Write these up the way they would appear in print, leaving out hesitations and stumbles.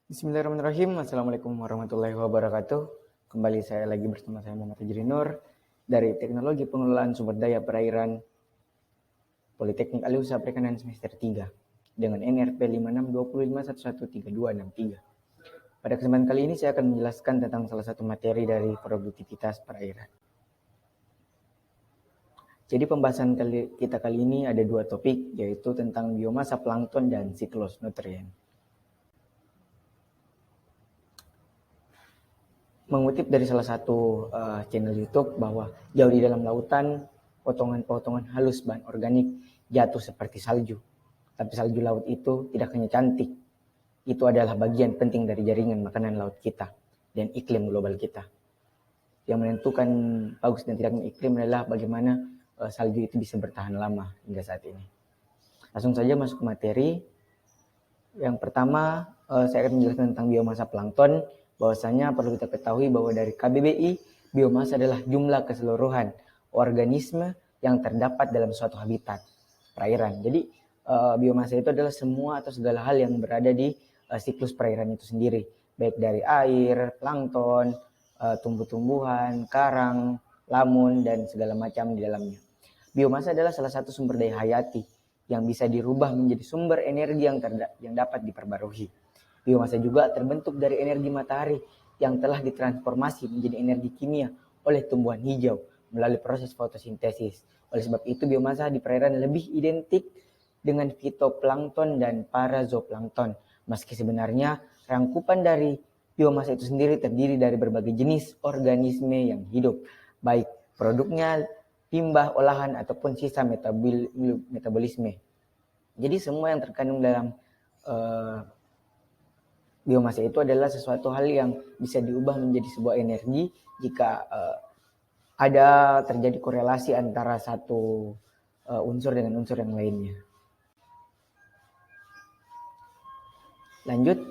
Bismillahirrahmanirrahim. Assalamualaikum warahmatullahi wabarakatuh. Kembali saya lagi bersama saya Muhammad Hijri Nur dari Teknologi Pengelolaan Sumber Daya Perairan Politeknik Alih Usaha Perikanan semester 3 dengan NRP 5625113263. Pada kesempatan kali ini saya akan menjelaskan tentang salah satu materi dari produktivitas perairan. Jadi pembahasan kita kali ini ada dua topik, yaitu tentang biomasa plankton dan siklus nutrien. Mengutip dari salah satu channel YouTube bahwa jauh di dalam lautan potongan-potongan halus bahan organik jatuh seperti salju. Tapi salju laut itu tidak hanya cantik, itu adalah bagian penting dari jaringan makanan laut kita dan iklim global kita. Yang menentukan bagus dan tidaknya iklim adalah bagaimana salju itu bisa bertahan lama hingga saat ini. Langsung saja masuk ke materi. Yang pertama, saya akan menjelaskan tentang biomasa plankton. Bahwasanya perlu kita ketahui bahwa dari KBBI, biomasa adalah jumlah keseluruhan organisme yang terdapat dalam suatu habitat perairan. Jadi biomasa itu adalah semua atau segala hal yang berada di siklus perairan itu sendiri, baik dari air, plankton, tumbuh-tumbuhan, karang, lamun, dan segala macam di dalamnya. Biomasa adalah salah satu sumber daya hayati yang bisa dirubah menjadi sumber energi yang dapat diperbarui. Biomasa juga terbentuk dari energi matahari yang telah ditransformasi menjadi energi kimia oleh tumbuhan hijau melalui proses fotosintesis. Oleh sebab itu biomasa di perairan lebih identik dengan fitoplankton dan parazoplankton. Meski sebenarnya rangkupan dari biomasa itu sendiri terdiri dari berbagai jenis organisme yang hidup, baik produknya, limbah olahan ataupun sisa metabolisme. Jadi semua yang terkandung dalam biomasa itu adalah sesuatu hal yang bisa diubah menjadi sebuah energi jika ada terjadi korelasi antara satu unsur dengan unsur yang lainnya. Lanjut,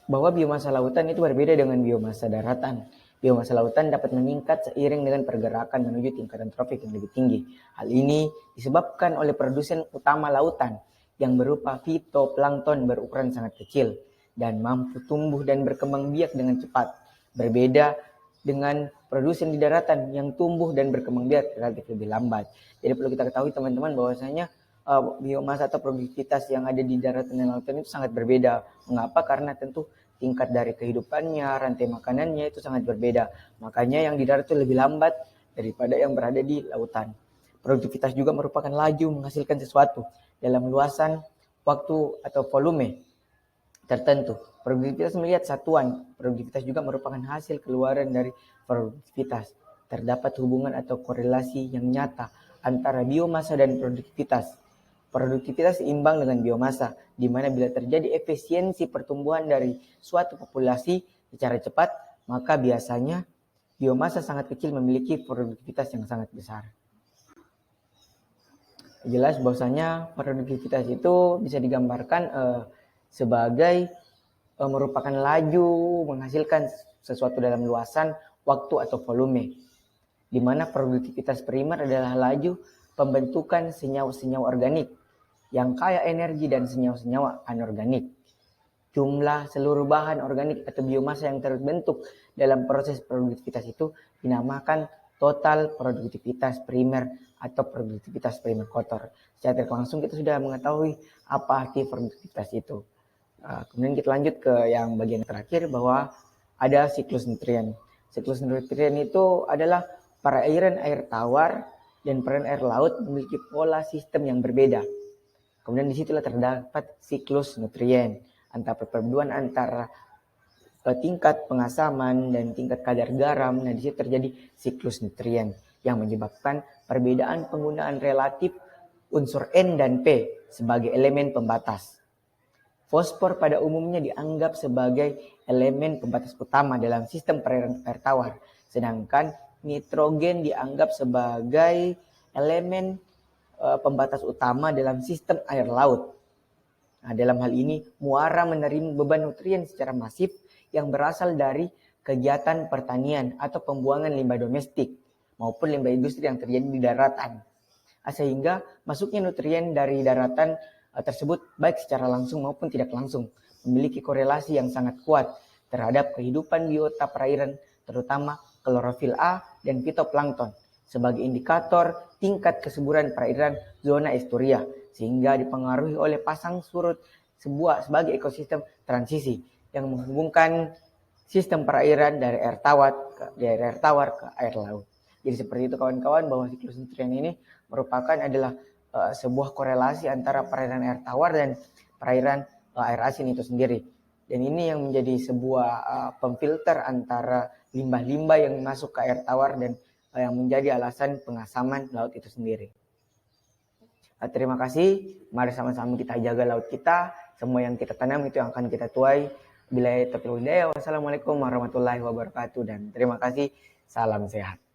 bahwa biomasa lautan itu berbeda dengan biomasa daratan. Biomasa lautan dapat meningkat seiring dengan pergerakan menuju tingkatan tropik yang lebih tinggi. Hal ini disebabkan oleh produsen utama lautan yang berupa fitoplankton berukuran sangat kecil dan mampu tumbuh dan berkembang biak dengan cepat. Berbeda dengan produsen di daratan yang tumbuh dan berkembang biak relatif lebih lambat. Jadi perlu kita ketahui teman-teman bahwasanya biomasa atau produktivitas yang ada di daratan dan lautan itu sangat berbeda. Mengapa? Karena tentu tingkat dari kehidupannya, rantai makanannya itu sangat berbeda. Makanya yang di darat itu lebih lambat daripada yang berada di lautan. Produktivitas juga merupakan laju menghasilkan sesuatu dalam luasan waktu atau volume tertentu. Produktivitas melihat satuan. Produktivitas juga merupakan hasil keluaran dari produktivitas. Terdapat hubungan atau korelasi yang nyata antara biomasa dan produktivitas. Produktivitas seimbang dengan biomasa, di mana bila terjadi efisiensi pertumbuhan dari suatu populasi secara cepat, maka biasanya biomasa sangat kecil memiliki produktivitas yang sangat besar. Jelas bahwasanya produktivitas itu bisa digambarkan sebagai merupakan laju menghasilkan sesuatu dalam luasan waktu atau volume, di mana produktivitas primer adalah laju pembentukan senyawa-senyawa organik yang kaya energi dan senyawa-senyawa anorganik. Jumlah seluruh bahan organik atau biomasa yang terbentuk dalam proses produktivitas itu dinamakan total produktivitas primer atau produktivitas primer kotor. Secara tidak langsung kita sudah mengetahui apa arti produktivitas itu. Kemudian kita lanjut ke yang bagian terakhir bahwa ada siklus nutrien. Siklus nutrien itu adalah perairan air tawar dan perairan air laut memiliki pola sistem yang berbeda. Kemudian disitulah terdapat siklus nutrien, antara perpaduan antara tingkat pengasaman dan tingkat kadar garam. Nah, di situ terjadi siklus nutrien yang menyebabkan perbedaan penggunaan relatif unsur N dan P sebagai elemen pembatas. Fosfor pada umumnya dianggap sebagai elemen pembatas utama dalam sistem perairan air tawar, sedangkan nitrogen dianggap sebagai elemen pembatas utama dalam sistem air laut. Nah, dalam hal ini, muara menerima beban nutrien secara masif yang berasal dari kegiatan pertanian atau pembuangan limbah domestik maupun limbah industri yang terjadi di daratan. Sehingga masuknya nutrien dari daratan tersebut baik secara langsung maupun tidak langsung memiliki korelasi yang sangat kuat terhadap kehidupan biota perairan, terutama klorofil A dan fitoplankton sebagai indikator tingkat kesuburan perairan zona estuaria, sehingga dipengaruhi oleh pasang surut sebagai ekosistem transisi yang menghubungkan sistem perairan dari air tawar ke air laut. Jadi seperti itu kawan-kawan, bahwa siklus nutrien ini merupakan adalah sebuah korelasi antara perairan air tawar dan perairan air asin itu sendiri. Dan ini yang menjadi sebuah pemfilter antara limbah-limbah yang masuk ke air tawar dan yang menjadi alasan pengasaman laut itu sendiri. Terima kasih. Mari sama-sama kita jaga laut kita. Semua yang kita tanam itu yang akan kita tuai. Wassalamualaikum warahmatullahi wabarakatuh. Dan terima kasih. Salam sehat.